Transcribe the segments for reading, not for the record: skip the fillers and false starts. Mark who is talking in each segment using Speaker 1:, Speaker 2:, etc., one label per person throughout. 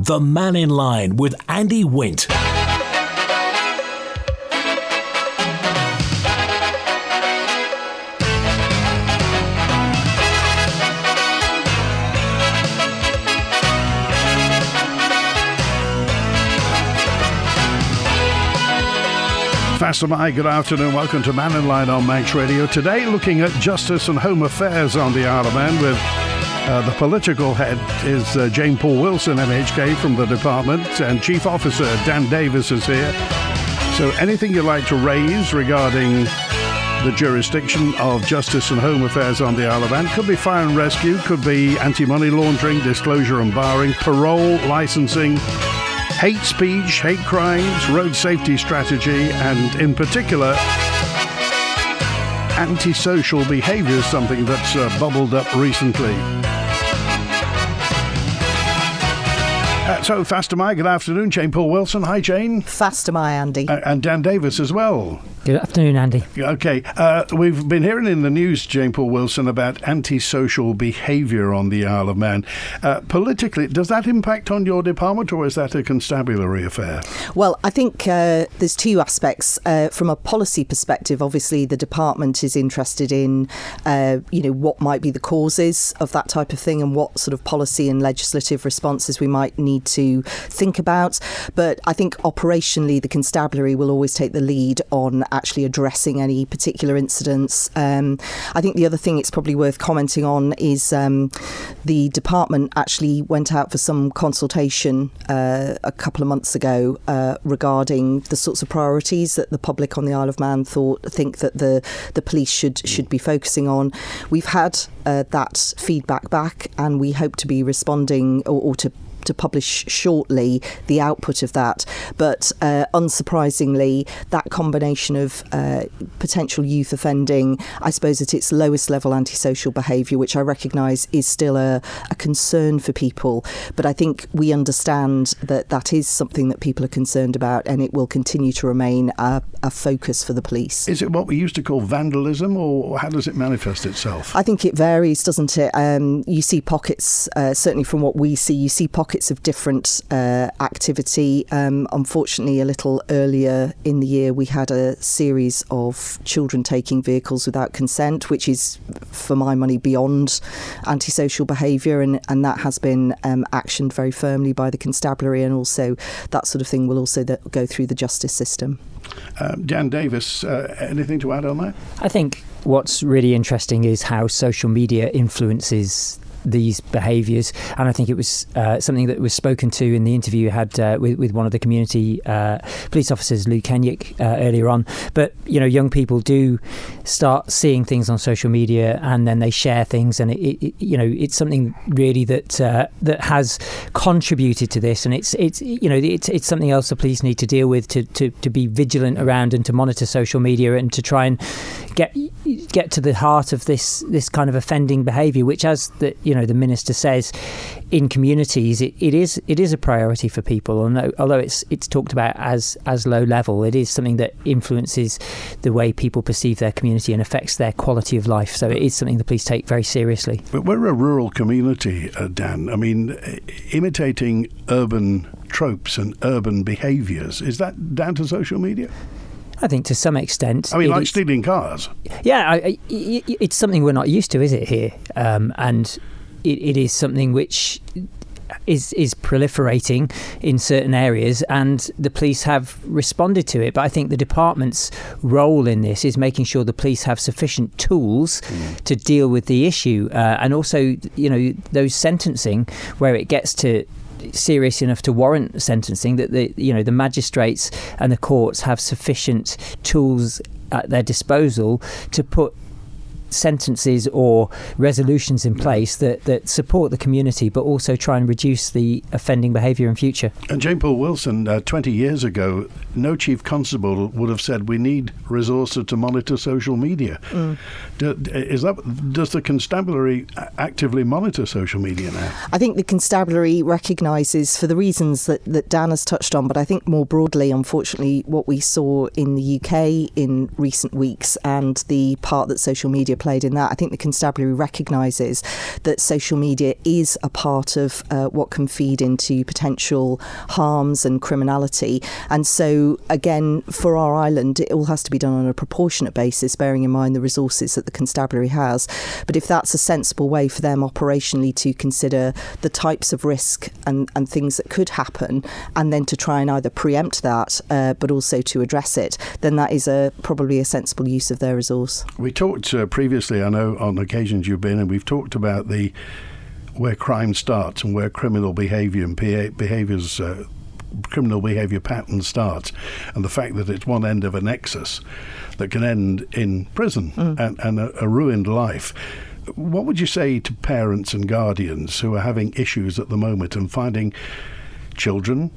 Speaker 1: The Mannin Line with Andy Wint.
Speaker 2: Faster Mai, good afternoon. Welcome to Mannin Line on Manx Radio. Today, looking at justice and home affairs on the Isle of Man with the political head is Poole-Wilson MHK from the department, and Chief Officer Dan Davies is here. So anything you'd like to raise regarding the jurisdiction of justice and home affairs on the Isle of Man, could be fire and rescue, could be anti-money laundering, disclosure and barring, parole, licensing, hate speech, hate crimes, road safety strategy, and in particular, antisocial behaviour, something that's bubbled up recently. So, Faster Mai, good afternoon. Jane Poole-Wilson. Hi, Jane.
Speaker 3: Faster Mai, Andy.
Speaker 2: And Dan Davies as well.
Speaker 4: Good afternoon, Andy.
Speaker 2: Okay. We've been hearing in the news, Jane Poole-Wilson, about antisocial behaviour on the Isle of Man. Politically, does that impact on your department, or is that a constabulary affair?
Speaker 3: Well, I think there's two aspects. From a policy perspective, obviously, the department is interested in, what might be the causes of that type of thing and what sort of policy and legislative responses we might need to think about. But I think operationally, the constabulary will always take the lead on actually addressing any particular incidents. I think the other thing it's probably worth commenting on is the department actually went out for some consultation a couple of months ago regarding the sorts of priorities that the public on the Isle of Man think that the police should be focusing on. We've had that feedback back, and we hope to be responding or to publish shortly the output of that. But unsurprisingly, that combination of potential youth offending, I suppose at its lowest level antisocial behaviour, which I recognise is still a concern for people. But I think we understand that is something that people are concerned about, and it will continue to remain a focus for the police.
Speaker 2: Is it what we used to call vandalism, or how does it manifest itself?
Speaker 3: I think it varies, doesn't it? You see pockets, certainly from what we see, you see pockets of different activity. Unfortunately, a little earlier in the year, we had a series of children taking vehicles without consent, which is, for my money, beyond antisocial behaviour, and that has been actioned very firmly by the constabulary, and also that sort of thing will also go through the justice system.
Speaker 2: Dan Davies, anything to add on that?
Speaker 4: I think what's really interesting is how social media influences these behaviours, and I think it was something that was spoken to in the interview you had with one of the community police officers, Lou Kenyuk, earlier on. But young people do start seeing things on social media, and then they share things, and it's something really that has contributed to this, and it's something else the police need to deal with, to be vigilant around and to monitor social media and to try and get to the heart of this kind of offending behaviour, which, as the minister says, in communities it is a priority for people. Although it's talked about as low level, it is something that influences the way people perceive their community and affects their quality of life. So it is something the police take very seriously.
Speaker 2: But we're a rural community, Dan. I mean, imitating urban tropes and urban behaviours, is that down to social media?
Speaker 4: I think to some extent.
Speaker 2: I mean, like stealing cars.
Speaker 4: Yeah, it's something we're not used to, is it, here? And it is something which is proliferating in certain areas, and the police have responded to it. But I think the department's role in this is making sure the police have sufficient tools to deal with the issue, and also, those sentencing where it gets to serious enough to warrant sentencing, that the magistrates and the courts have sufficient tools at their disposal to put sentences or resolutions in place that support the community, but also try and reduce the offending behaviour in future. And
Speaker 2: Jane Poole-Wilson, 20 years ago, no chief constable would have said we need resources to monitor social media. Does the constabulary actively monitor social media now?
Speaker 3: I think the constabulary recognises, for the reasons that Dan has touched on, but I think more broadly, unfortunately, what we saw in the UK in recent weeks and the part that social media media played in that. I think the constabulary recognises that social media is a part of what can feed into potential harms and criminality. And so, again, for our island, it all has to be done on a proportionate basis, bearing in mind the resources that the constabulary has. But if that's a sensible way for them operationally to consider the types of risk and things that could happen, and then to try and either preempt that, but also to address it, then that is probably a sensible use of their resource. We
Speaker 2: talked previously, I know on occasions you've been, and we've talked about where crime starts and where criminal behaviour and criminal behaviour pattern starts, and the fact that it's one end of a nexus that can end in prison and a ruined life. What would you say to parents and guardians who are having issues at the moment and finding children,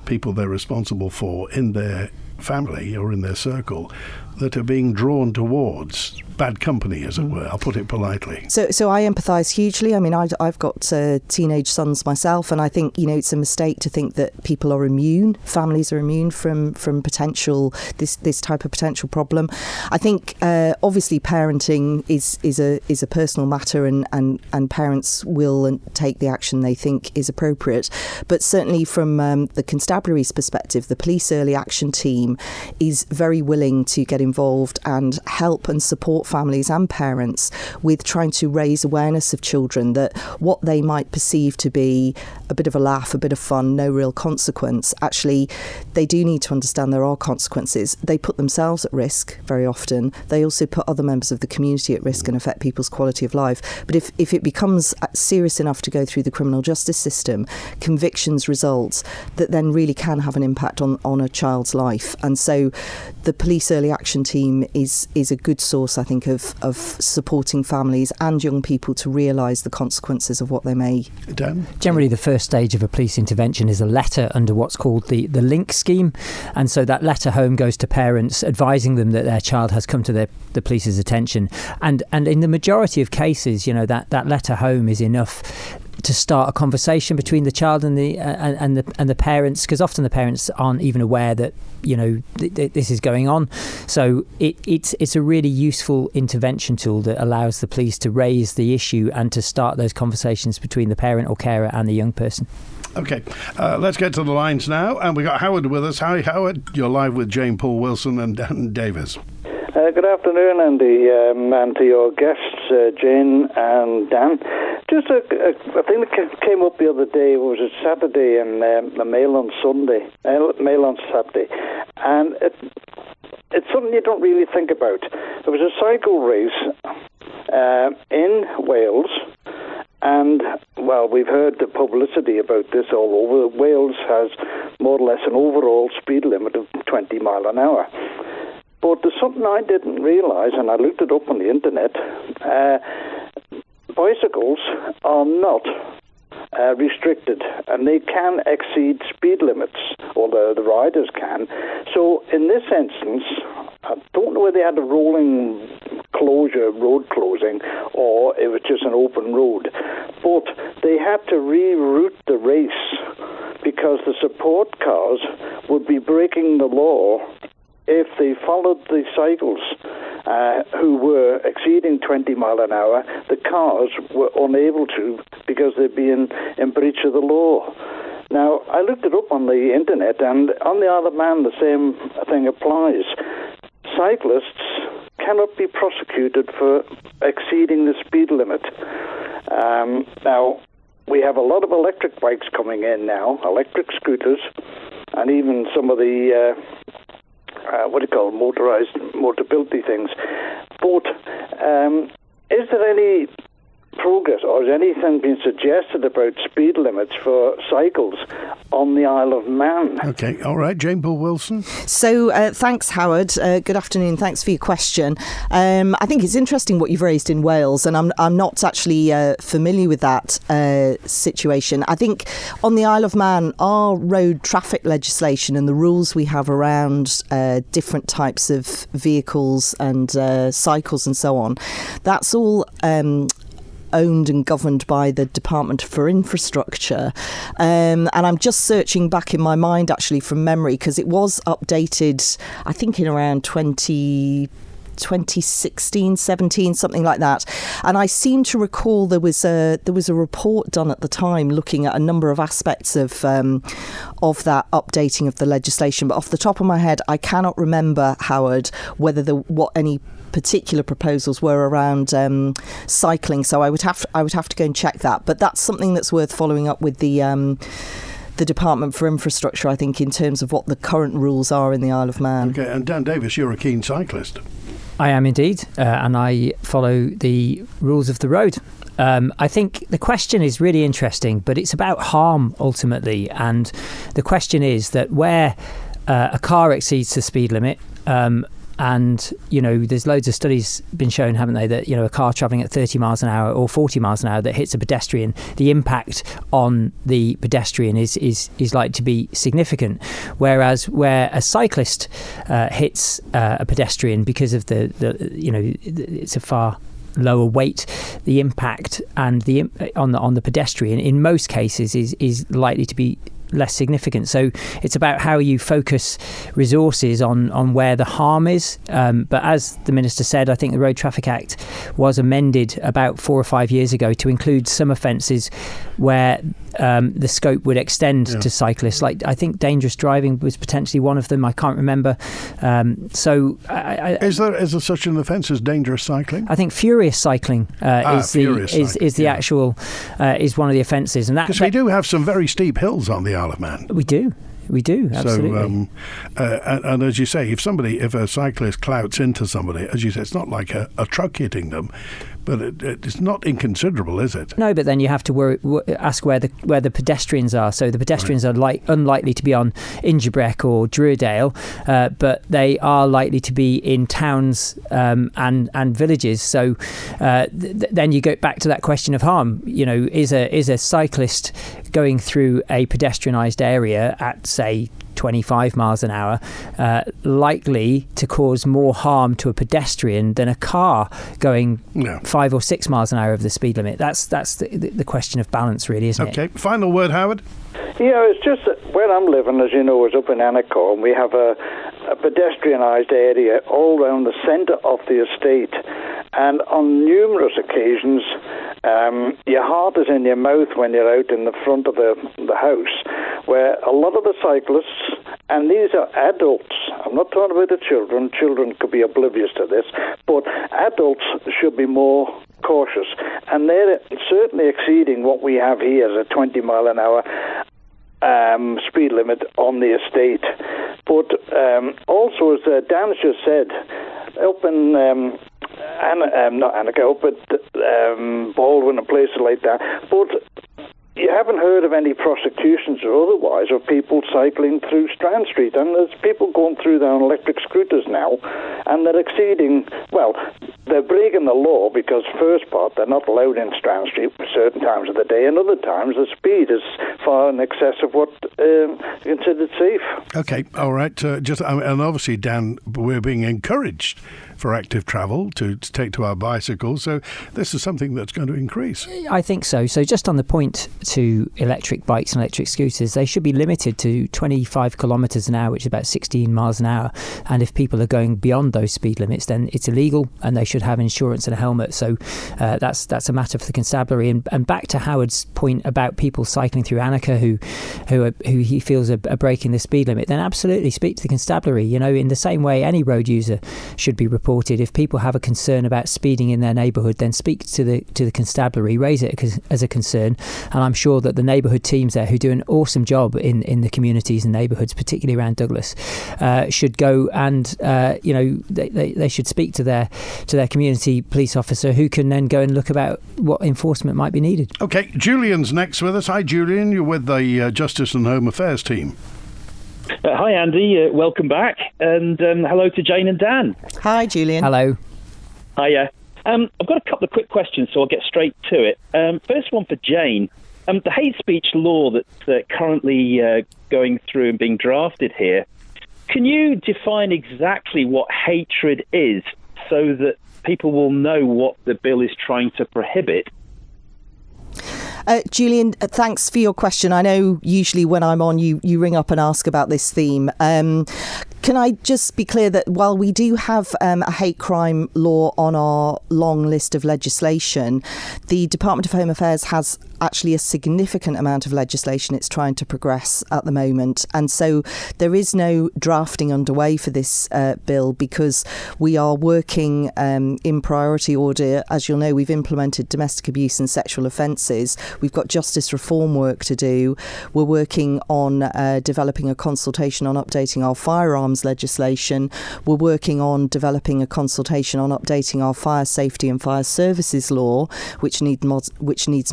Speaker 2: people they're responsible for in their family or in their circle, that are being drawn towards bad company, as it were? I'll put it politely. So I empathise hugely. I mean, I've got teenage sons myself, and I think, it's a mistake to think that people are immune, families are immune from potential, this type of potential problem. I think, obviously, parenting is a personal matter, and parents will take the action they think is appropriate. But certainly from the constabulary's perspective, the police early action team is very willing to get involved and help and support families and parents with trying to raise awareness of children that what they might perceive to be a bit of a laugh, a bit of fun, no real consequence, actually they do need to understand there are consequences. They put themselves at risk very often. They also put other members of the community at risk and affect people's quality of life. But if it becomes serious enough to go through the criminal justice system, convictions result that then really can have an impact on a child's life. And so the police early action team is a good source, I think, of supporting families and young people to realise the consequences of what they may. Dan? Generally, the first stage of a police intervention is a letter under what's called the link scheme, and so that letter home goes to parents advising them that their child has come to the police's attention, and in the majority of cases, that letter home is enough to start a conversation between the child and the parents, because often the parents aren't even aware that this is going on. So it's a really useful intervention tool that allows the police to raise the issue and to start those conversations between the parent or carer and the young person. Okay, let's get to the lines now, and we got Howard with us. Hi, Howard. You're live with Jane Poole-Wilson and Dan Davies.
Speaker 5: Good afternoon, Andy, and to your guests, Jane and Dan. Just a thing that came up the other day. Was it Saturday and the Mail on Saturday, and it's something you don't really think about. There was a cycle race in Wales, and well, we've heard the publicity about this all over. Wales has more or less an overall speed limit of 20 mile an hour. But there's something I didn't realise, and I looked it up on the internet. Bicycles are not restricted, and they can exceed speed limits, although the riders can. So in this instance, I don't know whether they had a rolling road closing, or it was just an open road. But they had to reroute the race because the support cars would be breaking the law if they followed the cycles who were exceeding 20 mile an hour. The cars were unable to because they'd be in breach of the law. Now, I looked it up on the internet, and on the Isle of Man, the same thing applies. Cyclists cannot be prosecuted for exceeding the speed limit. Now, we have a lot of electric bikes coming in now, electric scooters, and even some of the motorised mobility things. But is there any progress, or has anything been suggested about speed limits for cycles on the Isle of Man?
Speaker 2: Okay, all right, Jane Poole-Wilson.
Speaker 3: So thanks, Howard. Good afternoon. Thanks for your question. I think it's interesting what you've raised in Wales, and I'm not actually familiar with that situation. I think on the Isle of Man, our road traffic legislation and the rules we have around different types of vehicles and cycles and so on, that's all owned and governed by the Department for Infrastructure. And I'm just searching back in my mind, actually, from memory, because it was updated, I think, in around 2013 2016, 17, something like that. And I seem to recall there was a report done at the time looking at a number of aspects of that updating of the legislation. But off the top of my head, I cannot remember, Howard, whether what any particular proposals were around cycling. So I would have to go and check that. But that's something that's worth following up with the Department for Infrastructure, I think, in terms of what the current rules are in the Isle of Man.
Speaker 2: Okay, and Dan Davies, you're a keen cyclist.
Speaker 4: I am indeed, and I follow the rules of the road. I think the question is really interesting, but it's about harm ultimately. And the question is that where a car exceeds the speed limit, and, there's loads of studies been shown, haven't they, that, a car travelling at 30 miles an hour or 40 miles an hour that hits a pedestrian, the impact on the pedestrian is likely to be significant. Whereas where a cyclist hits a pedestrian because of it's a far lower weight, the impact and on the pedestrian in most cases is likely to be less significant. So it's about how you focus resources on where the harm is. But as the Minister said, I think the Road Traffic Act was amended about 4 or 5 years ago to include some offences where the scope would extend to cyclists. Like, I think dangerous driving was potentially one of them. I can't remember.
Speaker 2: Is there such an offence as dangerous cycling?
Speaker 4: I think furious cycling is the actual is one of the offences, and
Speaker 2: because we do have some very steep hills on the Isle of Man.
Speaker 4: We do, absolutely.
Speaker 2: So, and as you say, if a cyclist clouts into somebody, as you say, it's not like a truck hitting them, but it's not inconsiderable, is it?
Speaker 4: No, but then you have to ask where the pedestrians are. So the pedestrians are unlikely to be on Ingerbreck or Druidale, but they are likely to be in towns and villages. So then you go back to that question of harm. Is a cyclist going through a pedestrianised area at, say, 25 miles an hour likely to cause more harm to a pedestrian than a car going 5 or 6 miles an hour over the speed limit? That's the question of balance, really, isn't it?
Speaker 2: Okay, final word, Howard.
Speaker 5: Yeah, it's just that where I'm living, as you know, is up in Annacore, and we have a pedestrianised area all around the centre of the estate. And on numerous occasions, your heart is in your mouth when you're out in the front of the house, where a lot of the cyclists, and these are adults, I'm not talking about the children, children could be oblivious to this, but adults should be more cautious. And they're certainly exceeding what we have here as a 20 mile an hour speed limit on the estate. But also, as Dan just said, up in not Annika, up at Baldwin and places like that, but you haven't heard of any prosecutions or otherwise of people cycling through Strand Street. And there's people going through there on electric scooters now, and they're exceeding, they're breaking the law because, first part, they're not allowed in Strand Street for certain times of the day, and other times the speed is far in excess of what is considered safe. Okay,
Speaker 2: all right. And obviously, Dan, we're being encouraged for active travel to take to our bicycles. So this is something that's going to increase.
Speaker 4: I think so. So just on the point to electric bikes and electric scooters, they should be limited to 25 kilometres an hour, which is about 16 miles an hour. And if people are going beyond those speed limits, then it's illegal and they should have insurance and a helmet. So that's a matter for the constabulary. And back to Howard's point about people cycling through Annika who he feels are breaking the speed limit, then absolutely speak to the constabulary. In the same way any road user should be reported. If people have a concern about speeding in their neighbourhood, then speak to the constabulary, raise it as a concern, and I'm sure that the neighbourhood teams there, who do an awesome job in the communities and neighbourhoods, particularly around Douglas, should go and they should speak to their community police officer, who can then go and look about what enforcement might be needed.
Speaker 2: Okay, Julian's next with us. Hi, Julian. You're with the Justice and Home Affairs team.
Speaker 6: Hi, Andy. Welcome back. And hello to Jane and Dan.
Speaker 3: Hi, Julian.
Speaker 4: Hello.
Speaker 6: Hiya. I've got a couple of quick questions, so I'll get straight to it. First one for Jane. The hate speech law that's currently going through and being drafted here, can you define exactly what hatred is so that people will know what the bill is trying to prohibit?
Speaker 3: Julian, thanks for your question. I know usually when I'm on, you ring up and ask about this theme. Can I just be clear that while we do have a hate crime law on our long list of legislation, the Department of Home Affairs has actually a significant amount of legislation it's trying to progress at the moment. And so there is no drafting underway for this bill because we are working in priority order. As you'll know, we've implemented domestic abuse and sexual offences. We've got justice reform work to do. We're working on developing a consultation on updating our firearms legislation. We're working on developing a consultation on updating our fire safety and fire services law, which needs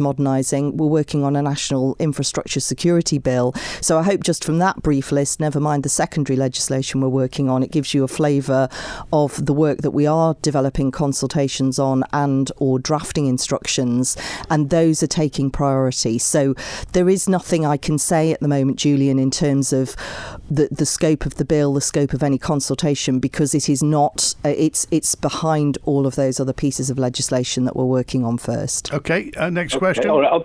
Speaker 3: modernising. We're working on a national infrastructure security bill. So I hope just from that brief list, never mind the secondary legislation we're working on, it gives you a flavour of the work that we are developing consultations on and or drafting instructions, and those are taking priority. So there is nothing I can say at the moment, Julian, in terms of the scope of the bill, the scope of any consultation, because it is not, it's behind all of those other pieces of legislation that we're working on first.
Speaker 2: Okay, next question.
Speaker 6: All right,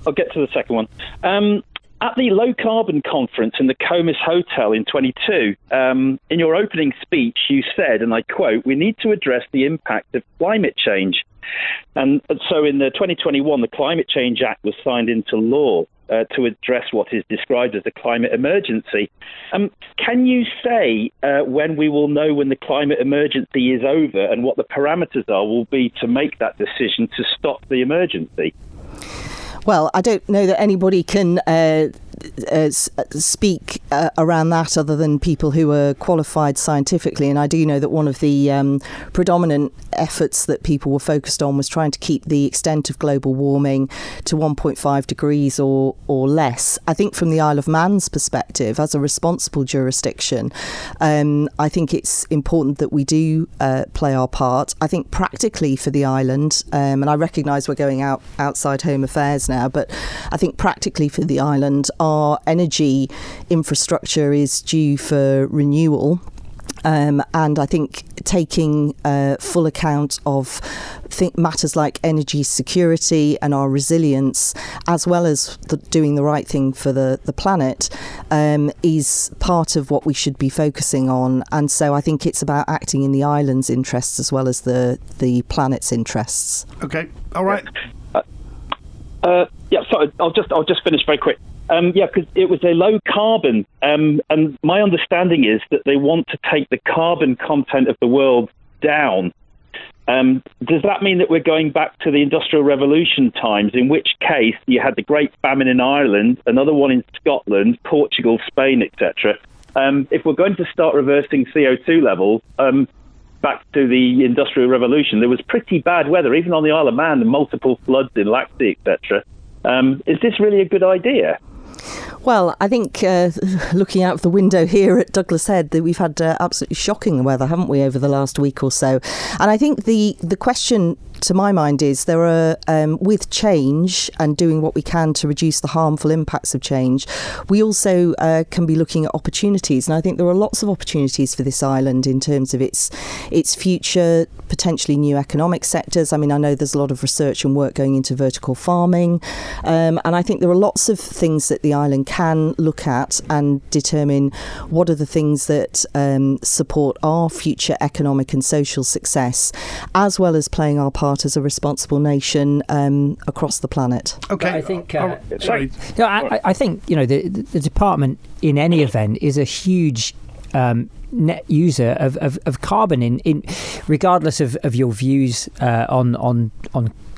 Speaker 6: I'll get to the second one. At the Low Carbon Conference in the Comus Hotel in 22, in your opening speech, you said, and I quote, "We need to address the impact of climate change." And so in the 2021, the Climate Change Act was signed into law to address what is described as a climate emergency. Can you say when we will know when the climate emergency is over and what the parameters will be to make that decision to stop the emergency?
Speaker 3: Well, I don't know that anybody can speak around that other than people who are qualified scientifically. And I do know that one of the predominant efforts that people were focused on was trying to keep the extent of global warming to 1.5 degrees or less. I think from the Isle of Man's perspective, as a responsible jurisdiction, I think it's important that we do play our part. I think practically for the island, and I recognise we're going outside Home Affairs now, but I think practically for the island, our energy infrastructure is due for renewal. And I think taking full account of matters like energy security and our resilience, as well as doing the right thing for the planet, is part of what we should be focusing on. And so I think it's about acting in the island's interests as well as the planet's interests.
Speaker 2: Okay, all right.
Speaker 6: So I'll just finish very quick. Because it was a low carbon, and my understanding is that they want to take the carbon content of the world down. Does that mean that we're going back to the Industrial Revolution times, in which case you had the Great Famine in Ireland, another one in Scotland, Portugal, Spain, etc.? If we're going to start reversing CO2 levels back to the Industrial Revolution, there was pretty bad weather, even on the Isle of Man, and multiple floods in Laxey, etc. Is this really a good idea?
Speaker 3: Well, I think looking out of the window here at Douglas Head, that we've had absolutely shocking weather, haven't we, over the last week or so? And I think the question to my mind is there are, with change and doing what we can to reduce the harmful impacts of change, we also can be looking at opportunities. And I think there are lots of opportunities for this island in terms of its future, potentially new economic sectors. I mean, I know there's a lot of research and work going into vertical farming. And I think there are lots of things that the island can look at and determine what are the things that support our future economic and social success, as well as playing our part as a responsible nation across the planet.
Speaker 2: Okay,
Speaker 4: I think.
Speaker 2: Sorry.
Speaker 4: No, I think the department in any event is a huge net user of carbon in regardless of your views on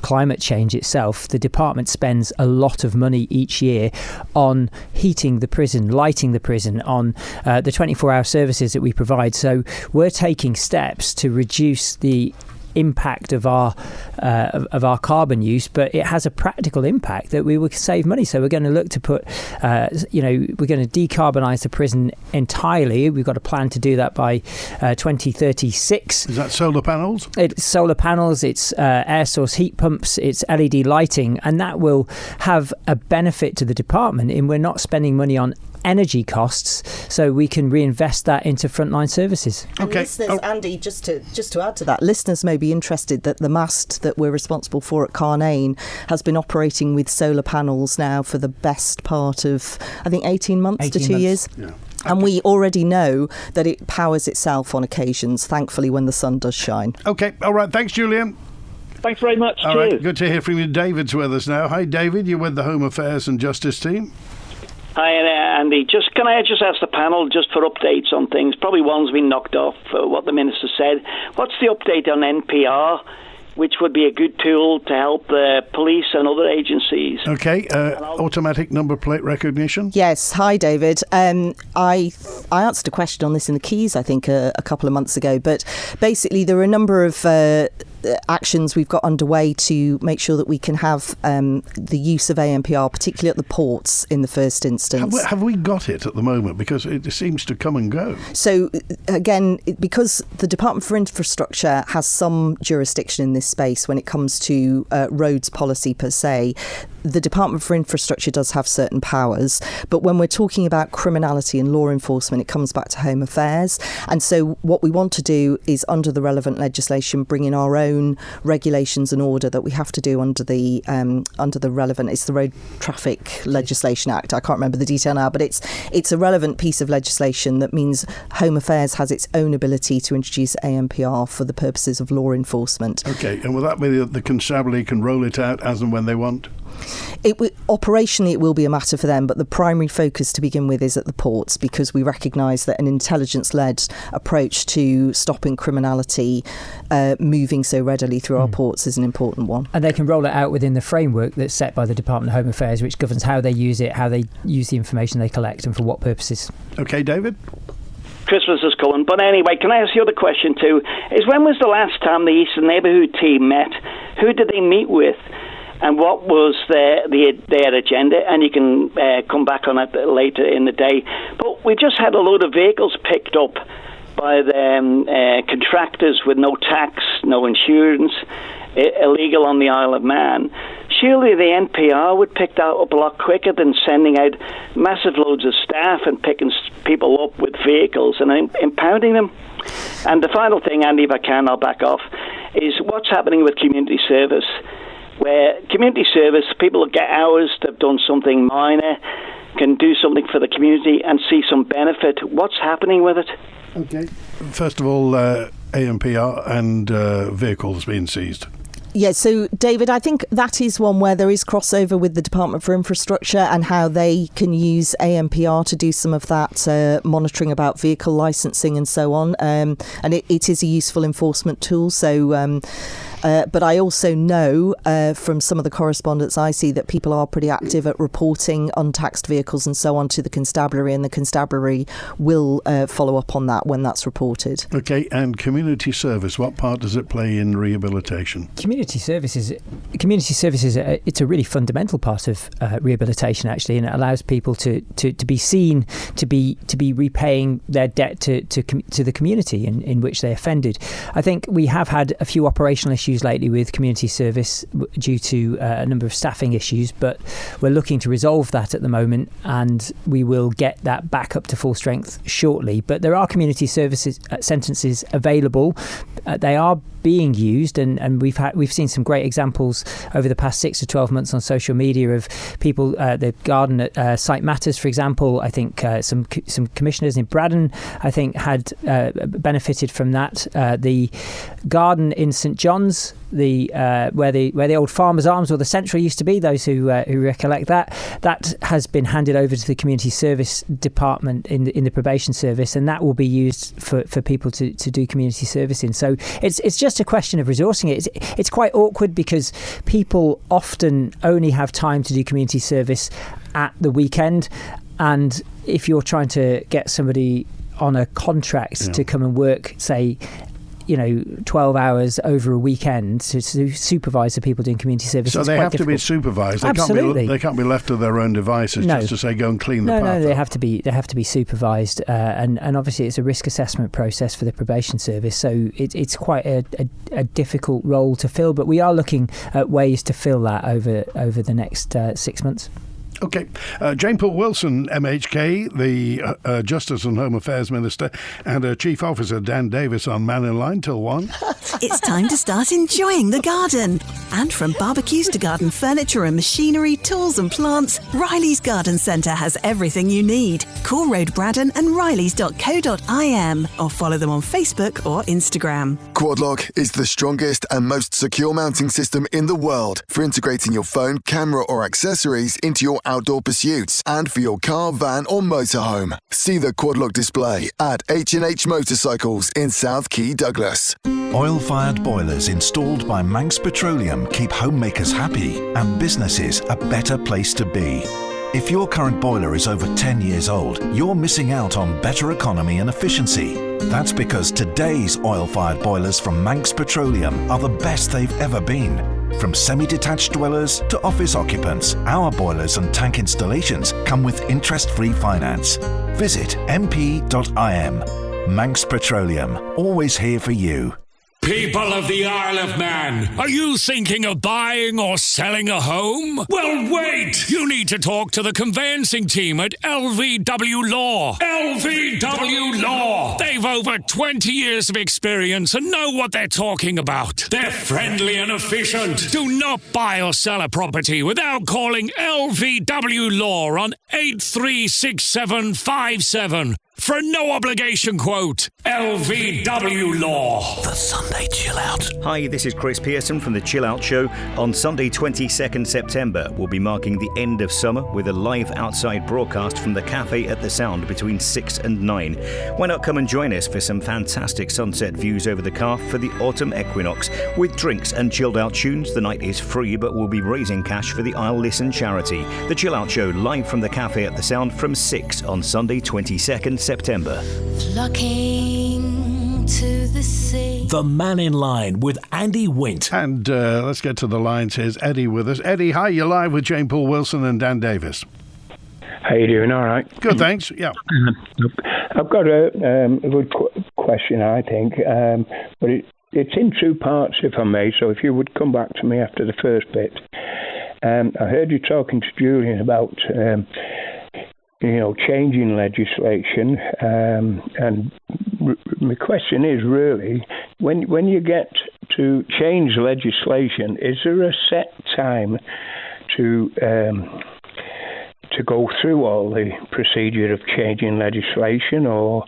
Speaker 4: climate change itself. The department spends a lot of money each year on heating the prison, lighting the prison, on the 24-hour services that we provide. So we're taking steps to reduce the impact of our carbon use, but it has a practical impact that we will save money. So we're going to look to put, we're going to decarbonise the prison entirely. We've got a plan to do that by 2036.
Speaker 2: Is that solar panels?
Speaker 4: It's solar panels, it's air source heat pumps, it's LED lighting, and that will have a benefit to the department in we're not spending money on energy costs, so we can reinvest that into frontline services.
Speaker 3: Okay. Listeners, Andy, just to add to that, listeners may be interested that the mast that we're responsible for at Carnane has been operating with solar panels now for the best part of, I think, 18 months to 2 years.
Speaker 2: Yeah.
Speaker 3: And we already know that it powers itself on occasions, thankfully, when the sun does shine.
Speaker 2: Okay, all right. Thanks, Julian.
Speaker 6: Thanks very much.
Speaker 2: All
Speaker 6: Cheers.
Speaker 2: right, good to hear from you. David's with us now. Hi, David. You're with the Home Affairs and Justice team.
Speaker 7: Hi, Andy. Can I just ask the panel just for updates on things? Probably one's been knocked off what the Minister said. What's the update on NPR, which would be a good tool to help the police and other agencies?
Speaker 2: Okay, automatic number plate recognition?
Speaker 3: Yes. Hi, David. I answered a question on this in the Keys, I think, a couple of months ago. But basically, there are a number of actions we've got underway to make sure that we can have the use of ANPR, particularly at the ports in the first instance.
Speaker 2: Have we got it at the moment? Because it seems to come and go.
Speaker 3: So, again, because the Department for Infrastructure has some jurisdiction in this space when it comes to roads policy per se, the Department for Infrastructure does have certain powers. But when we're talking about criminality and law enforcement, it comes back to Home Affairs. And so what we want to do is, under the relevant legislation, bring in our own regulations and order that we have to do under the relevant, it's the Road Traffic Legislation Act. I can't remember the detail now, but it's a relevant piece of legislation that means Home Affairs has its own ability to introduce ANPR for the purposes of law enforcement.
Speaker 2: Okay, and will that be the constabulary can roll it out as and when they want?
Speaker 3: Operationally, it will be a matter for them, but the primary focus to begin with is at the ports, because we recognise that an intelligence-led approach to stopping criminality moving so readily through our ports is an important one.
Speaker 4: And they can roll it out within the framework that's set by the Department of Home Affairs, which governs how they use it, how they use the information they collect, and for what purposes.
Speaker 2: Okay, David?
Speaker 7: Christmas is coming. But anyway, can I ask you the question too? Is when was the last time the Eastern Neighbourhood team met? Who did they meet with? And what was their agenda? And you can come back on it later in the day. But we just had a load of vehicles picked up by the contractors with no tax, no insurance, illegal on the Isle of Man. Surely the NPR would pick that up a lot quicker than sending out massive loads of staff and picking people up with vehicles and impounding them. And the final thing, Andy, if I can, I'll back off, is what's happening with community service. Where community service, people get hours, they've done something minor, can do something for the community and see some benefit. What's happening with it?
Speaker 2: Okay. First of all, ANPR and vehicles being seized.
Speaker 3: Yeah, so David, I think that is one where there is crossover with the Department for Infrastructure and how they can use ANPR to do some of that monitoring about vehicle licensing and so on. And it is a useful enforcement tool. So, but I also know from some of the correspondence I see that people are pretty active at reporting untaxed vehicles and so on to the constabulary, and the constabulary will follow up on that when that's reported.
Speaker 2: Okay, and community service, what part does it play in rehabilitation?
Speaker 4: Community services, it's a really fundamental part of rehabilitation, actually, and it allows people to be seen, to be repaying their debt to the community in which they offended. I think we have had a few operational issues lately with community service due to a number of staffing issues, but we're looking to resolve that at the moment, and we will get that back up to full strength shortly. But there are community services sentences available. They are being used, and we've seen some great examples over the past 6 to 12 months on social media of people. The garden at Site Matters, for example, I think some commissioners in Braddon, I think, had benefited from that. The garden in St John's, where the old Farmers Arms or the Central used to be, those who recollect that has been handed over to the community service department in the probation service, and that will be used for people to do community service in. So it's just a question of resourcing it. It's quite awkward because people often only have time to do community service at the weekend, and if you're trying to get somebody on a contract to come and work, say, 12 hours over a weekend to supervise the people doing community service.
Speaker 2: So they have to be supervised.
Speaker 4: Absolutely.
Speaker 2: They can't be left to their own devices just to say go and clean the path.
Speaker 4: No, they have to be supervised, and obviously it's a risk assessment process for the probation service. So it's quite a difficult role to fill, but we are looking at ways to fill that over the next 6 months.
Speaker 2: Okay. Jane Poole-Wilson MHK, the Justice and Home Affairs Minister, and Chief Officer Dan Davies on Mannin Line till 1.
Speaker 8: It's time to start enjoying the garden. And from barbecues to garden furniture and machinery, tools and plants, Riley's Garden Centre has everything you need. Call Road Braddon and rileys.co.im or follow them on Facebook or Instagram.
Speaker 9: Quadlock is the strongest and most secure mounting system in the world for integrating your phone, camera or accessories into your outdoor pursuits and for your car, van or motorhome. See the Quadlock display at H&H Motorcycles in South Key, Douglas.
Speaker 10: Oil-fired boilers installed by Manx Petroleum keep homemakers happy and businesses a better place to be. If your current boiler is over 10 years old, you're missing out on better economy and efficiency. That's because today's oil-fired boilers from Manx Petroleum are the best they've ever been. From semi-detached dwellers to office occupants, our boilers and tank installations come with interest-free finance. Visit mp.im. Manx Petroleum, always here for you.
Speaker 1: People of the Isle of Man, are you thinking of buying or selling a home? Well, wait! You need to talk to the conveyancing team at LVW Law. LVW Law! They've over 20 years of experience and know what they're talking about. They're friendly and efficient. Do not buy or sell a property without calling LVW Law on 836757. For a no-obligation quote, LVW Law.
Speaker 11: The Sunday Chill Out.
Speaker 12: Hi, this is Chris Pearson from The Chill Out Show. On Sunday 22nd September, we'll be marking the end of summer with a live outside broadcast from the Cafe at the Sound between 6 and 9. Why not come and join us for some fantastic sunset views over the Calf for the autumn equinox? With drinks and chilled out tunes, the night is free, but we'll be raising cash for the I'll Listen charity. The Chill Out Show live from the Cafe at the Sound from 6 on Sunday 22nd September.
Speaker 13: Flocking to the sea.
Speaker 1: The Mannin Line with Andy Wint.
Speaker 2: And let's get to the lines. Here's Eddie with us. Eddie, hi, you're live with Jane Poole-Wilson and Dan Davies.
Speaker 14: How you doing? All right.
Speaker 2: Good, thanks. Yeah.
Speaker 14: I've got a good question, I think, but it's in two parts, if I may, so if you would come back to me after the first bit. I heard you talking to Julian about changing legislation, and my question is really, when you get to change legislation, is there a set time to go through all the procedure of changing legislation, or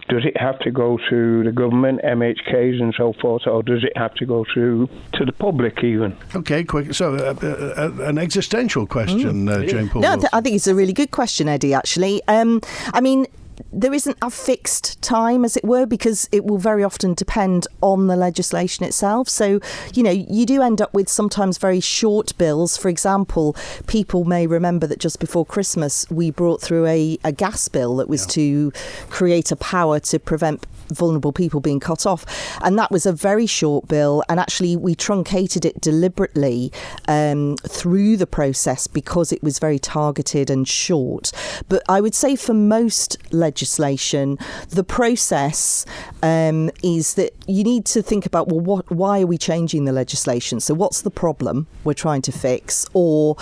Speaker 14: does it have to go through the government, MHKs and so forth, or does it have to go through to the public even?
Speaker 2: Okay, quick. So an existential question, Jane Poole.
Speaker 3: No, I think it's a really good question, Eddie, actually. There isn't a fixed time, as it were, because it will very often depend on the legislation itself. So, you do end up with sometimes very short bills. For example, people may remember that just before Christmas, we brought through a gas bill that was to create a power to prevent vulnerable people being cut off. And that was a very short bill. And actually, we truncated it deliberately through the process because it was very targeted and short. But I would say for most legislation, the process is that you need to think about, why are we changing the legislation? So what's the problem we're trying to fix? Or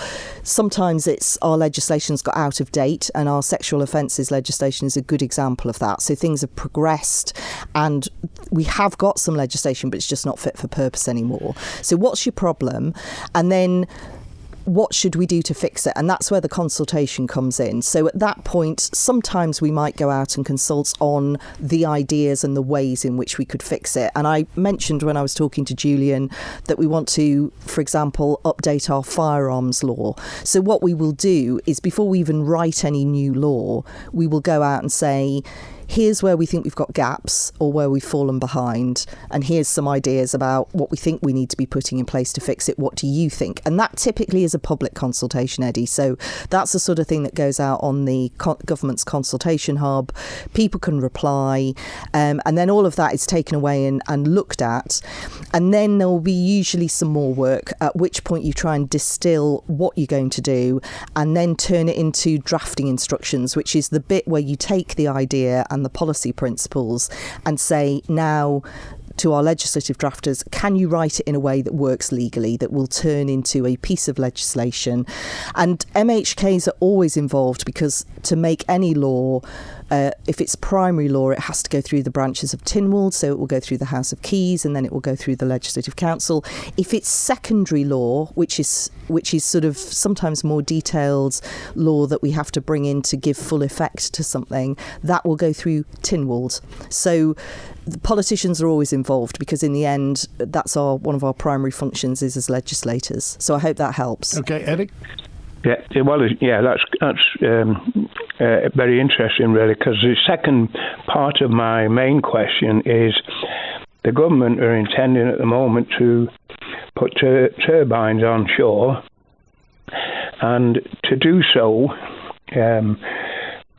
Speaker 3: sometimes it's our legislation's got out of date, and our sexual offences legislation is a good example of that. So things have progressed and we have got some legislation, but it's just not fit for purpose anymore. So what's your problem? And then what should we do to fix it? And that's where the consultation comes in. So at that point, sometimes we might go out and consult on the ideas and the ways in which we could fix it. And I mentioned when I was talking to Julian that we want to, for example, update our firearms law. So what we will do is, before we even write any new law, we will go out and say, here's where we think we've got gaps or where we've fallen behind, and here's some ideas about what we think we need to be putting in place to fix it. What do you think? And that typically is a public consultation, Eddie. So that's the sort of thing that goes out on the government's consultation hub. People can reply, and then all of that is taken away and looked at. And then there will be usually some more work, at which point you try and distill what you're going to do and then turn it into drafting instructions, which is the bit where you take the idea and the policy principles and say, now to our legislative drafters, can you write it in a way that works legally, that will turn into a piece of legislation? And MHKs are always involved, because to make any law, if it's primary law, it has to go through the branches of Tynwald, so it will go through the House of Keys, and then it will go through the Legislative Council. If it's secondary law, which is sort of sometimes more detailed law that we have to bring in to give full effect to something, that will go through Tynwald. So the politicians are always involved, because in the end, that's one of our primary functions is as legislators. So I hope that helps.
Speaker 2: Okay, Eddie?
Speaker 14: Yeah, well, that's very interesting, really, because the second part of my main question is the government are intending at the moment to put turbines on shore, and to do so,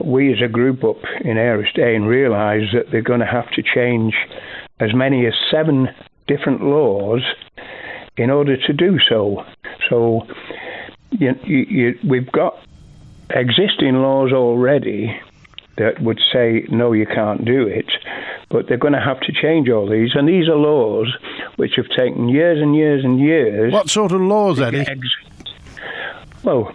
Speaker 14: we as a group up in Eristane realise that they're going to have to change as many as 7 different laws in order to do so. So we've got existing laws already that would say, no, you can't do it, but they're going to have to change all these. And these are laws which have taken years and years and years.
Speaker 2: What sort of laws, Eddie?
Speaker 14: Well,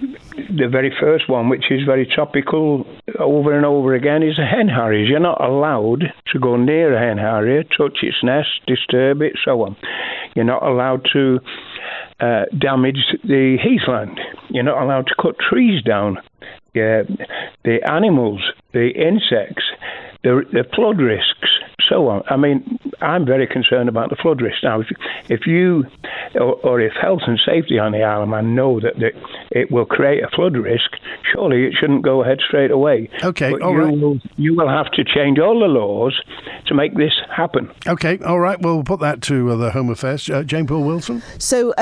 Speaker 14: the very first one, which is very topical over and over again, is the hen harriers. You're not allowed to go near a hen harrier, touch its nest, disturb it, so on. You're not allowed to damage the heathland. You're not allowed to cut trees down. The animals, the insects, the flood risks, so on. I mean, I'm very concerned about the flood risks. Now, if you or if health and safety on the Isle of Man know that it will create a flood risk, surely it shouldn't go ahead straight away.
Speaker 2: Okay,
Speaker 14: but
Speaker 2: all right.
Speaker 14: You will have to change all the laws to make this happen.
Speaker 2: Okay, all right. Well, we'll put that to the Home Affairs. Jane Poole-Wilson?
Speaker 3: So,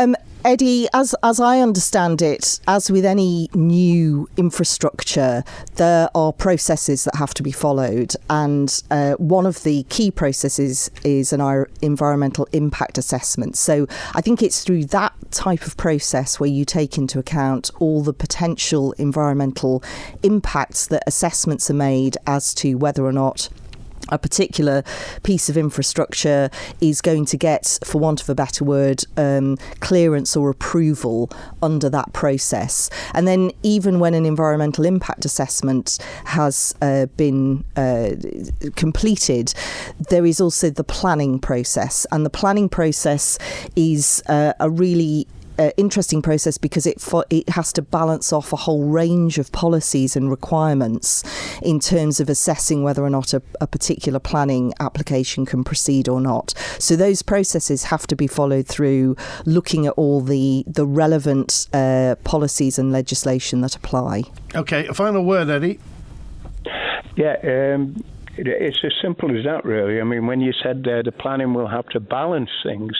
Speaker 3: Eddie, as I understand it, as with any new infrastructure, there are processes that have to be followed, and one of the key processes is an environmental impact assessment. So I think it's through that type of process where you take into account all the potential environmental impacts that assessments are made as to whether or not a particular piece of infrastructure is going to get, for want of a better word, clearance or approval under that process. And then even when an environmental impact assessment has been completed, there is also the planning process. And the planning process is a really interesting process, because it has to balance off a whole range of policies and requirements in terms of assessing whether or not a particular planning application can proceed or not. So those processes have to be followed through, looking at all the relevant policies and legislation that apply.
Speaker 2: Okay, a final word, Eddie.
Speaker 14: Yeah, it's as simple as that, really. I mean, when you said the planning will have to balance things,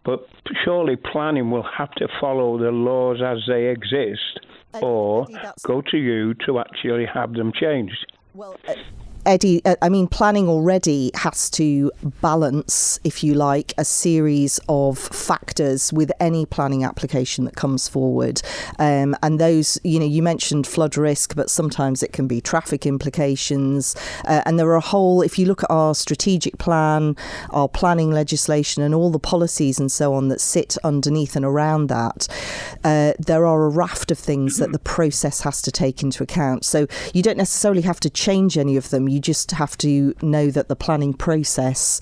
Speaker 14: but surely planning will have to follow the laws as they exist, or go to you to actually have them changed.
Speaker 3: Well, Eddie, I mean, planning already has to balance, if you like, a series of factors with any planning application that comes forward. And those, you mentioned flood risk, but sometimes it can be traffic implications. And there are a whole, if you look at our strategic plan, our planning legislation, and all the policies and so on that sit underneath and around that, there are a raft of things that the process has to take into account. So you don't necessarily have to change any of them. You just have to know that the planning process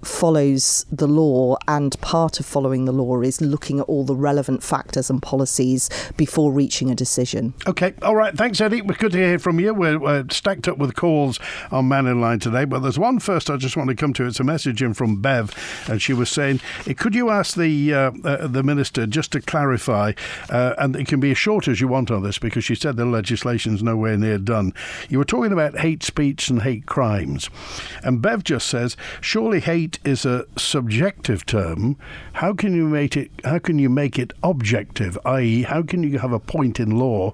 Speaker 3: follows the law, and part of following the law is looking at all the relevant factors and policies before reaching a decision.
Speaker 2: Okay, all right. Thanks, Eddie. We're good to hear from you. We're stacked up with calls on Mannin Line today, but there's one first I just want to come to. It's a message in from Bev, and she was saying, could you ask the Minister just to clarify, and it can be as short as you want on this, because she said the legislation's nowhere near done. You were talking about hate speech and hate crimes, and Bev just says, surely hate is a subjective term. How can you make it objective? I.e., how can you have a point in law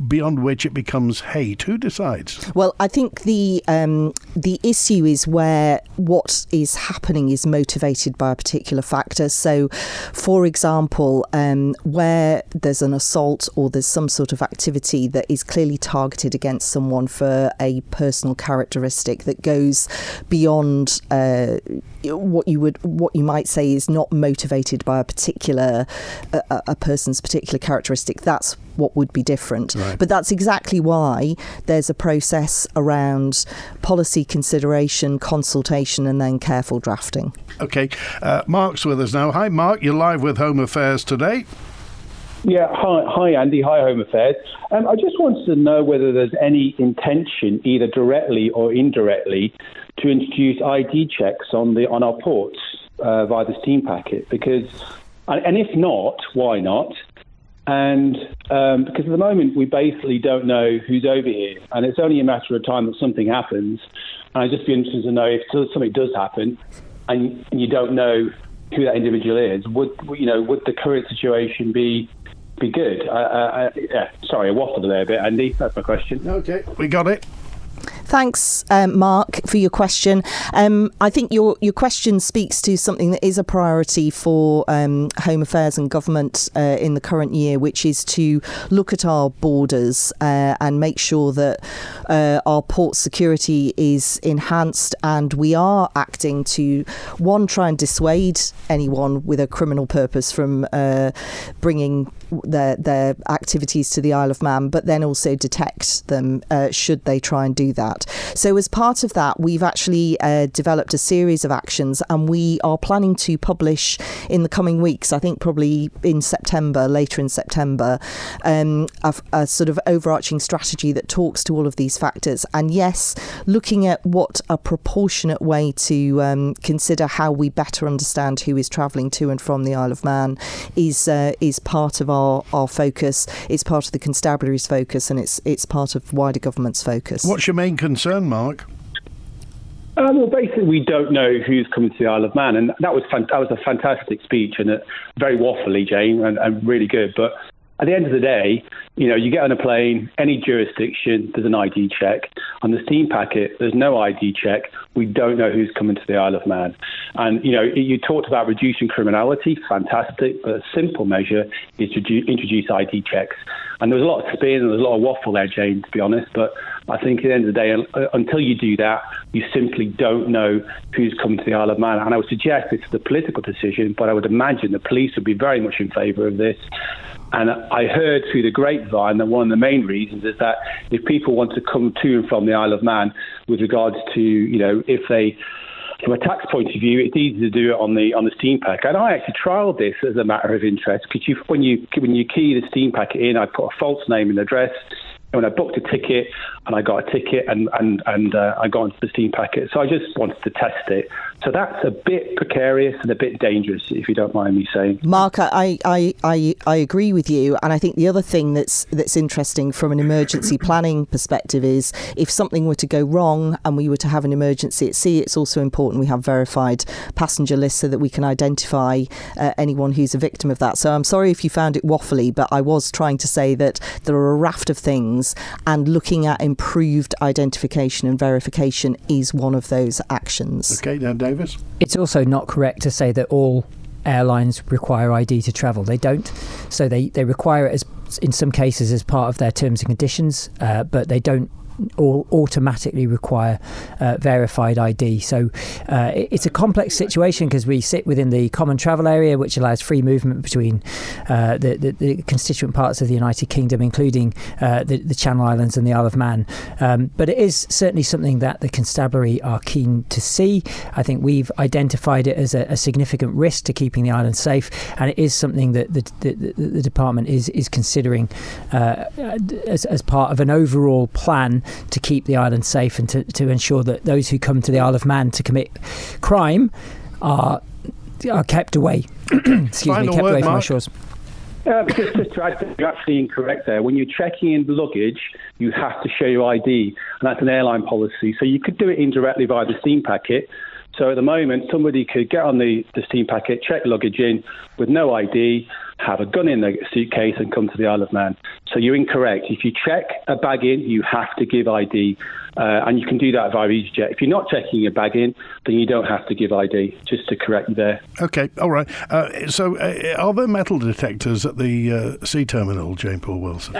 Speaker 2: beyond which it becomes hate? Who decides?
Speaker 3: Well, I think the issue is where what is happening is motivated by a particular factor. So, for example, where there's an assault or there's some sort of activity that is clearly targeted against someone for a personal characteristic that goes beyond what you might say is not motivated by a person's particular characteristic. That's what would be different.
Speaker 2: Right.
Speaker 3: But that's exactly why there's a process around policy consideration, consultation, and then careful drafting.
Speaker 2: Okay, Mark's with us now. Hi, Mark. You're live with Home Affairs today.
Speaker 11: Yeah, hi Andy, hi Home Affairs. I just wanted to know whether there's any intention, either directly or indirectly, to introduce ID checks on our ports via the steam packet. And if not, why not? And because at the moment we basically don't know who's over here, and it's only a matter of time that something happens. And I'd just be interested to know if something does happen, and you don't know who that individual is. Would the current situation be good? Sorry, I waffled there a bit, Andy. That's my question.
Speaker 2: Okay, we got it.
Speaker 3: Thanks, Mark, for your question. I think your question speaks to something that is a priority for Home Affairs and Government in the current year, which is to look at our borders and make sure that our port security is enhanced, and we are acting to, one, try and dissuade anyone with a criminal purpose from bringing their activities to the Isle of Man, but then also detect them should they try and do that. So as part of that, we've actually developed a series of actions, and we are planning to publish in the coming weeks, I think probably in September, later in September, a sort of overarching strategy that talks to all of these factors. And yes, looking at what a proportionate way to consider how we better understand who is travelling to and from the Isle of Man is part of our focus. It's part of the constabulary's focus, and it's part of wider government's focus.
Speaker 2: What's your main concern, Mark?
Speaker 11: Well, basically, we don't know who's coming to the Isle of Man, and that was a fantastic speech and very waffly, Jane, and really good. But at the end of the day, you get on a plane, any jurisdiction, there's an ID check. On the steam packet, there's no ID check. We don't know who's coming to the Isle of Man. And, you talked about reducing criminality, fantastic, but a simple measure is to introduce ID checks. And there was a lot of spin and there was a lot of waffle there, Jane, to be honest. But I think at the end of the day, until you do that, you simply don't know who's coming to the Isle of Man. And I would suggest this is a political decision, but I would imagine the police would be very much in favour of this. And I heard through the grapevine that one of the main reasons is that if people want to come to and from the Isle of Man with regards to, if they, from a tax point of view, it's easy to do it on the steam packet. And I actually trialled this as a matter of interest, because when you key the steam packet in, I put a false name and address. And when I booked a ticket, and I got a ticket, and I got into the steam packet. So I just wanted to test it. So that's a bit precarious and a bit dangerous, if you don't mind me saying.
Speaker 3: Mark, I agree with you, and I think the other thing that's interesting from an emergency planning perspective is if something were to go wrong and we were to have an emergency at sea, it's also important we have verified passenger lists so that we can identify anyone who's a victim of that. So I'm sorry if you found it waffly, but I was trying to say that there are a raft of things, and looking at improved identification and verification is one of those actions.
Speaker 2: Okay, now Davies?
Speaker 4: It's also not correct to say that all airlines require ID to travel. They don't. So they require it in some cases as part of their terms and conditions, but they don't automatically require verified ID. So it's a complex situation because we sit within the common travel area, which allows free movement between the constituent parts of the United Kingdom, including the Channel Islands and the Isle of Man. But it is certainly something that the constabulary are keen to see. I think we've identified it as a significant risk to keeping the island safe, and it is something that the department is considering as part of an overall plan to keep the island safe and to ensure that those who come to the Isle of Man to commit crime are kept away. Kept away from our shores.
Speaker 11: Because just to add, you're actually incorrect there. When you're checking in luggage, you have to show your ID, and that's an airline policy. So you could do it indirectly via the steam packet. So at the moment, somebody could get on the steam packet, check luggage in with no ID, have a gun in their suitcase and come to the Isle of Man. So you're incorrect. If you check a bag in, you have to give ID, and you can do that via EasyJet. If you're not checking your bag in, then you don't have to give ID, just to correct you there.
Speaker 2: OK, all right. So are there metal detectors at the sea terminal, Jane Poole-Wilson?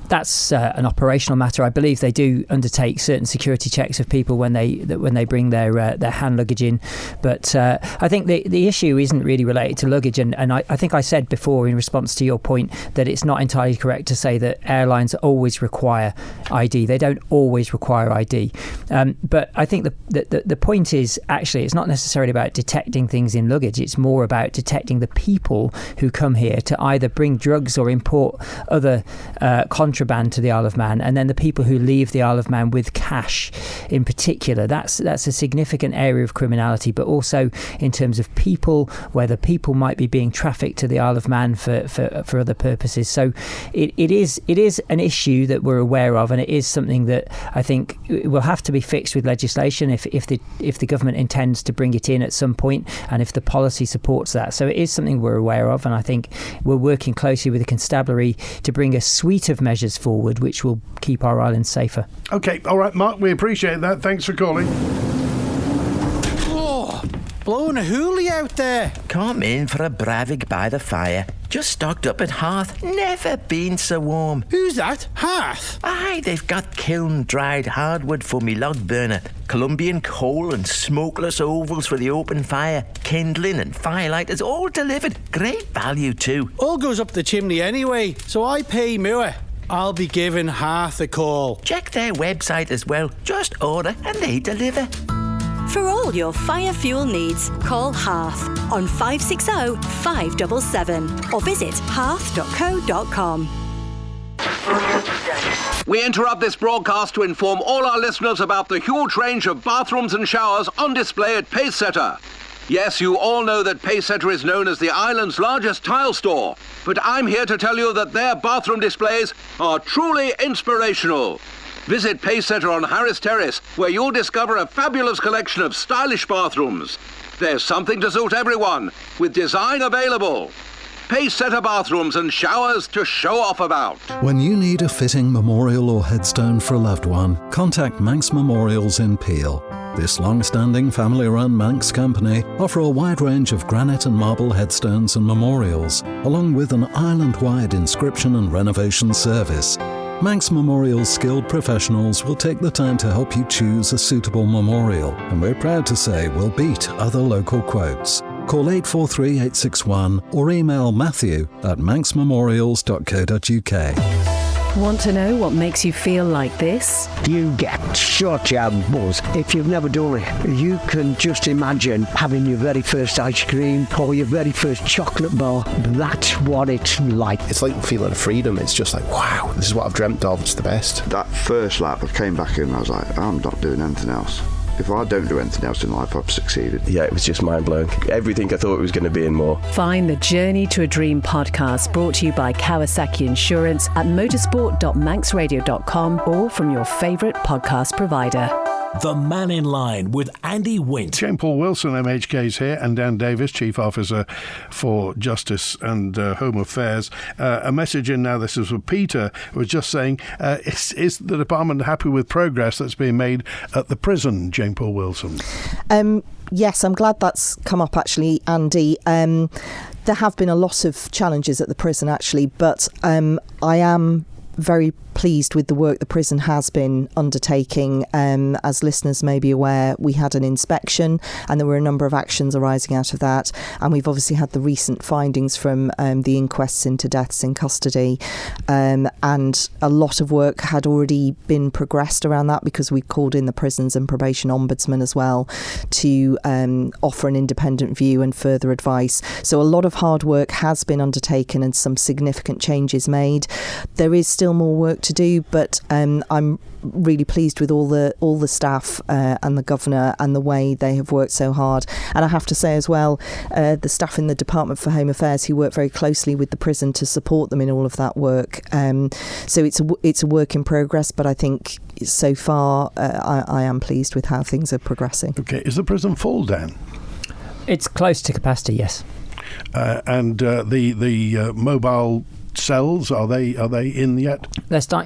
Speaker 4: that's an operational matter. I believe they do undertake certain security checks of people when they bring their hand luggage in. But I think the issue isn't really related to luggage. And I think I said before in response to your point that it's not entirely correct to say that airlines always require ID. They don't always require ID. But I think the point is actually it's not necessarily about detecting things in luggage. It's more about detecting the people who come here to either bring drugs or import other contraband to the Isle of Man, and then the people who leave the Isle of Man with cash in particular. That's a significant area of criminality, but also in terms of people, whether people might be being trafficked to the Isle of Man for other purposes. So it is an issue that we're aware of, and it is something that I think will have to be fixed with legislation if the government intends to bring it in at some point, and if the policy supports that. So it is something we're aware of, and I think we're working closely with the constabulary to bring a suite of measures forward which will keep our island safer.
Speaker 2: Okay, all right, Mark, we appreciate that. Thanks for calling.
Speaker 15: Oh, blowing a hoolie out there.
Speaker 16: Come in for a bravig by the fire. Just stocked up at Hearth. Never been so warm.
Speaker 15: Who's that? Hearth?
Speaker 16: Aye, they've got kiln-dried hardwood for me log burner, Colombian coal and smokeless ovals for the open fire, kindling and firelighters all delivered. Great value too.
Speaker 15: All goes up the chimney anyway, so I pay more. I'll be giving Hearth a call.
Speaker 16: Check their website as well. Just order and they deliver.
Speaker 17: For all your fire fuel needs, call Hearth on 560 577 or visit hearth.co.com.
Speaker 18: We interrupt this broadcast to inform all our listeners about the huge range of bathrooms and showers on display at Pacesetter. Yes, you all know that Pacesetter is known as the island's largest tile store, but I'm here to tell you that their bathroom displays are truly inspirational. Visit Pacesetter on Harris Terrace, where you'll discover a fabulous collection of stylish bathrooms. There's something to suit everyone, with design available. Pacesetter bathrooms and showers to show off about.
Speaker 19: When you need a fitting memorial or headstone for a loved one, contact Manx Memorials in Peel. This long-standing family-run Manx company offer a wide range of granite and marble headstones and memorials, along with an island-wide inscription and renovation service. Manx Memorial's skilled professionals will take the time to help you choose a suitable memorial, and we're proud to say we'll beat other local quotes. Call 843 861 or email matthew@manxmemorials.co.uk.
Speaker 20: Want to know what makes you feel like this?
Speaker 21: You get such a buzz. If you've never done it, you can just imagine having your very first ice cream or your very first chocolate bar. That's what it's like.
Speaker 22: It's like feeling freedom. It's just like, wow, this is what I've dreamt of. It's the best.
Speaker 23: That first lap, I came back in and I was like, I'm not doing anything else. If I don't do anything else in life, I've succeeded.
Speaker 22: Yeah, it was just mind-blowing. Everything I thought it was going to be and more.
Speaker 20: Find the Journey to a Dream podcast brought to you by Kawasaki Insurance at motorsport.manxradio.com or from your favourite podcast provider.
Speaker 1: The Mannin Line with Andy Wint.
Speaker 2: Jane Poole-Wilson MHK is here, and Dan Davies, Chief Officer for Justice and Home Affairs. A message in now, this is for Peter, who was just saying, is the department happy with progress that's being made at the prison, Jane Poole-Wilson?
Speaker 3: Yes, I'm glad that's come up, actually, Andy. There have been a lot of challenges at the prison, actually, but I am very pleased with the work the prison has been undertaking. As listeners may be aware, we had an inspection and there were a number of actions arising out of that, and we've obviously had the recent findings from the inquests into deaths in custody, and a lot of work had already been progressed around that because we called in the Prisons and Probation Ombudsman as well to offer an independent view and further advice. So a lot of hard work has been undertaken and some significant changes made. There is still more work to do, but I'm really pleased with all the staff and the governor and the way they have worked so hard. And I have to say as well, the staff in the Department for Home Affairs who work very closely with the prison to support them in all of that work. So it's a work in progress, but I think so far I am pleased with how things are progressing.
Speaker 2: Okay, is the prison full, Dan?
Speaker 4: It's close to capacity, yes.
Speaker 2: And the mobile cells? Are they in yet?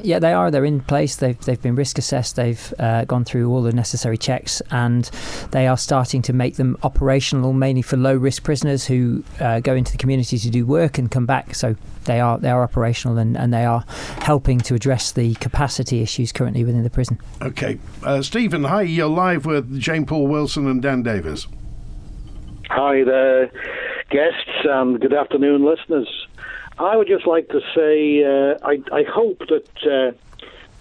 Speaker 4: Yeah, they are. They're in place. They've been risk assessed. They've gone through all the necessary checks, and they are starting to make them operational, mainly for low risk prisoners who go into the community to do work and come back. So they are operational, and they are helping to address the capacity issues currently within the prison.
Speaker 2: Okay, Stephen, hi. You're live with Jane Poole-Wilson and Dan Davies.
Speaker 5: Hi there, guests, and good afternoon, listeners. I would just like to say I hope that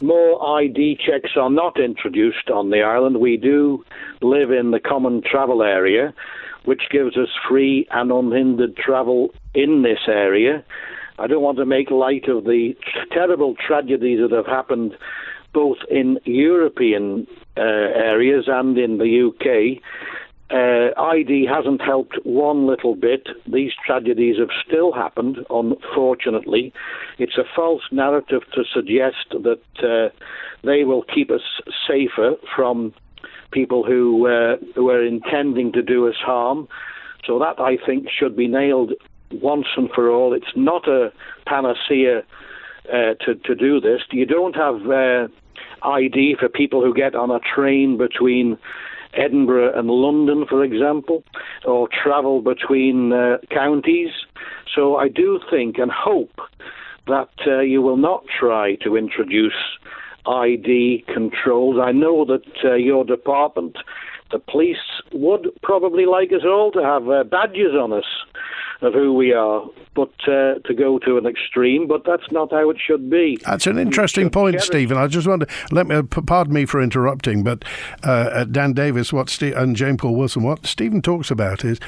Speaker 5: more ID checks are not introduced on the island. We do live in the common travel area, which gives us free and unhindered travel in this area. I don't want to make light of the terrible tragedies that have happened both in European areas and in the UK. ID hasn't helped one little bit. These tragedies have still happened, unfortunately. It's a false narrative to suggest that they will keep us safer from people who are intending to do us harm. So that, I think, should be nailed once and for all. It's not a panacea to do this. You don't have ID for people who get on a train between Edinburgh and London, for example, or travel between counties. So I do think and hope that you will not try to introduce ID controls. I know that your department, the police, would probably like us all to have badges on us of who we are, but to go to an extreme, but that's not how it should be.
Speaker 2: That's an interesting point, Stephen. I just wonder, pardon me for interrupting, but Dan Davies and Jane Poole-Wilson, what Stephen talks about is,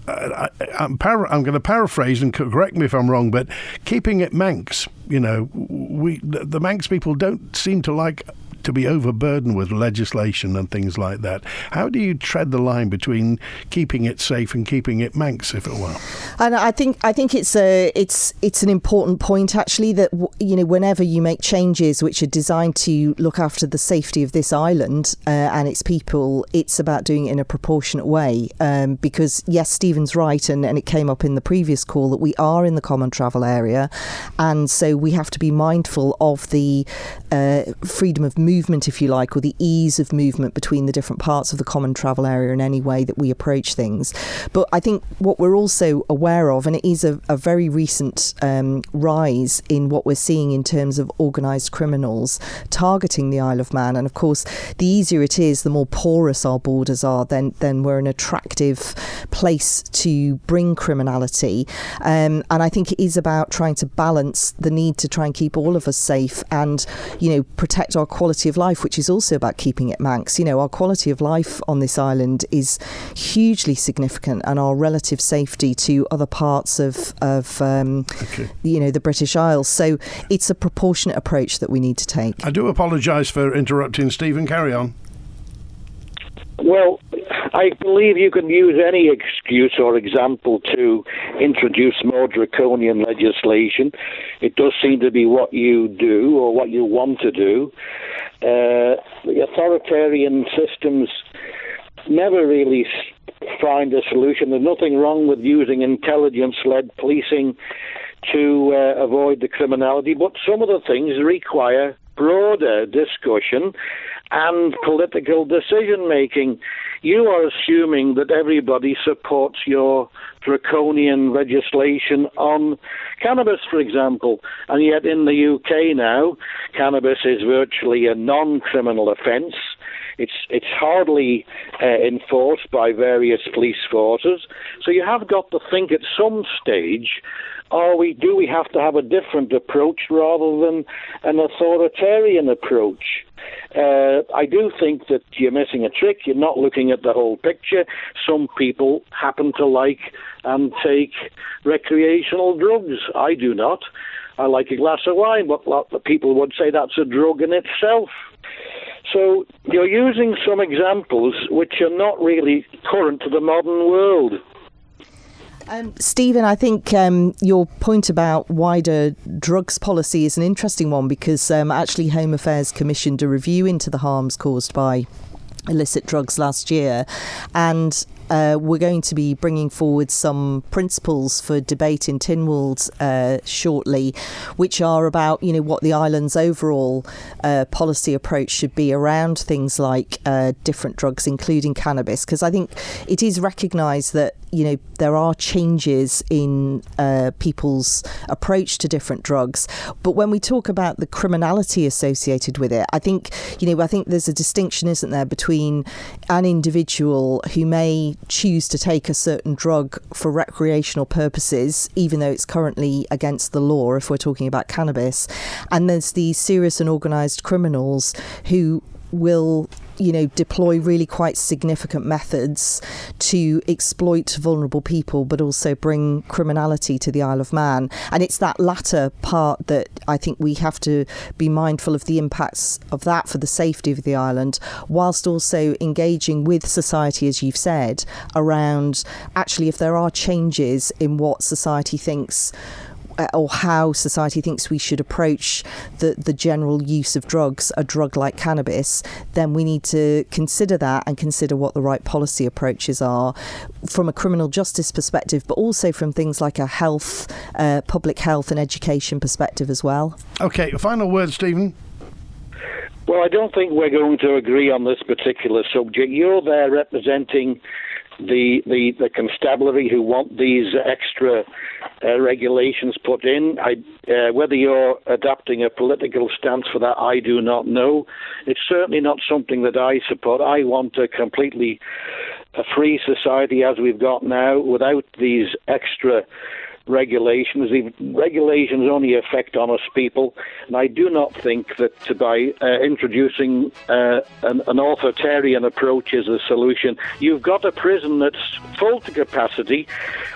Speaker 2: I'm going to paraphrase and correct me if I'm wrong, but keeping it Manx. You know, the Manx people don't seem to like to be overburdened with legislation and things like that. How do you tread the line between keeping it safe and keeping it Manx, if it were?
Speaker 3: And I think it's an important point, actually, that whenever you make changes which are designed to look after the safety of this island and its people, it's about doing it in a proportionate way. Because yes, Stephen's right, and it came up in the previous call that we are in the common travel area, and so we have to be mindful of the freedom of movement, if you like, or the ease of movement between the different parts of the common travel area in any way that we approach things. But I think what we're also aware of, and it is a very recent rise in what we're seeing in terms of organised criminals targeting the Isle of Man. And of course, the easier it is, the more porous our borders are, then we're an attractive place to bring criminality. And I think it is about trying to balance the need to try and keep all of us safe and, protect our quality of life, which is also about keeping it Manx. Our quality of life on this island is hugely significant, and our relative safety to other parts of the British Isles. So it's a proportionate approach that we need to take.
Speaker 2: I do apologise for interrupting, Stephen. Carry on.
Speaker 5: Well, I believe you can use any excuse or example to introduce more draconian legislation. It does seem to be what you do or what you want to do. The authoritarian systems never really find a solution. There's nothing wrong with using intelligence-led policing to avoid the criminality, but some of the things require broader discussion and political decision-making. You are assuming that everybody supports your draconian legislation on cannabis, for example, and yet in the UK now, cannabis is virtually a non-criminal offence. It's hardly enforced by various police forces. So you have got to think at some stage, do we have to have a different approach rather than an authoritarian approach? I do think that you're missing a trick. You're not looking at the whole picture. Some people happen to like and take recreational drugs. I do not. I like a glass of wine, but a lot of people would say that's a drug in itself. So you're using some examples which are not really current to the modern world.
Speaker 3: Stephen, I think your point about wider drugs policy is an interesting one, because actually Home Affairs commissioned a review into the harms caused by illicit drugs last year, and we're going to be bringing forward some principles for debate in Tynwald shortly, which are about, what the island's overall policy approach should be around things like different drugs, including cannabis, because I think it is recognised that there are changes in people's approach to different drugs. But when we talk about the criminality associated with it, I think there's a distinction, isn't there, between an individual who may choose to take a certain drug for recreational purposes, even though it's currently against the law, if we're talking about cannabis, and there's these serious and organised criminals who will deploy really quite significant methods to exploit vulnerable people, but also bring criminality to the Isle of Man. And it's that latter part that I think we have to be mindful of the impacts of that for the safety of the island, whilst also engaging with society, as you've said, around actually if there are changes in what society thinks or how society thinks we should approach the general use of drugs, a drug like cannabis, then we need to consider that and consider what the right policy approaches are from a criminal justice perspective, but also from things like a health, public health and education perspective as well. Okay, final word, Stephen.
Speaker 5: Well, I don't think we're going to agree on this particular subject. You're there representing the constabulary who want these extra regulations put in. Whether you're adopting a political stance for that, I do not know. It's certainly not something that I support. I want a completely free society as we've got now, without these extra regulations. The regulations only affect honest people, and I do not think that by introducing an authoritarian approach is a solution. You've got a prison that's full to capacity,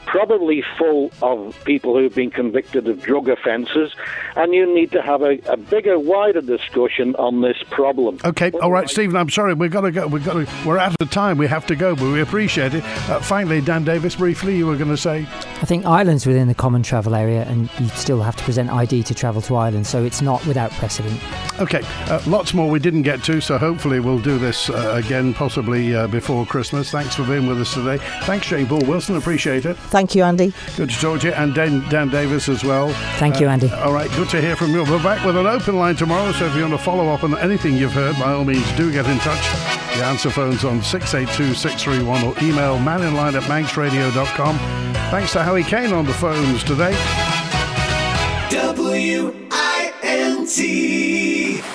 Speaker 5: probably full of people who've been convicted of drug offences, and you need to have a bigger, wider discussion on this problem.
Speaker 2: Okay, all right, Stephen, I'm sorry, we've got to go. We're out of time. We have to go, but we appreciate it. Finally, Dan Davies, briefly, you were going to say?
Speaker 4: I think Ireland's within the common travel area, and you still have to present ID to travel to Ireland, so it's not without precedent. Okay, lots more we didn't get to, so hopefully we'll do this again, possibly before Christmas. Thanks for being with us today. Thanks, Jane Poole-Wilson, appreciate it.
Speaker 3: Thank you, Andy.
Speaker 2: Good to talk to you, and Dan Davies as well.
Speaker 4: Thank you, Andy.
Speaker 2: All right, good to hear from you. We're back with an open line tomorrow, so if you want to follow up on anything you've heard, by all means, do get in touch. The answer phone's on 682-631 or email manninline@manxradio.com. Thanks to Howie Kane on the phones today.
Speaker 6: WINT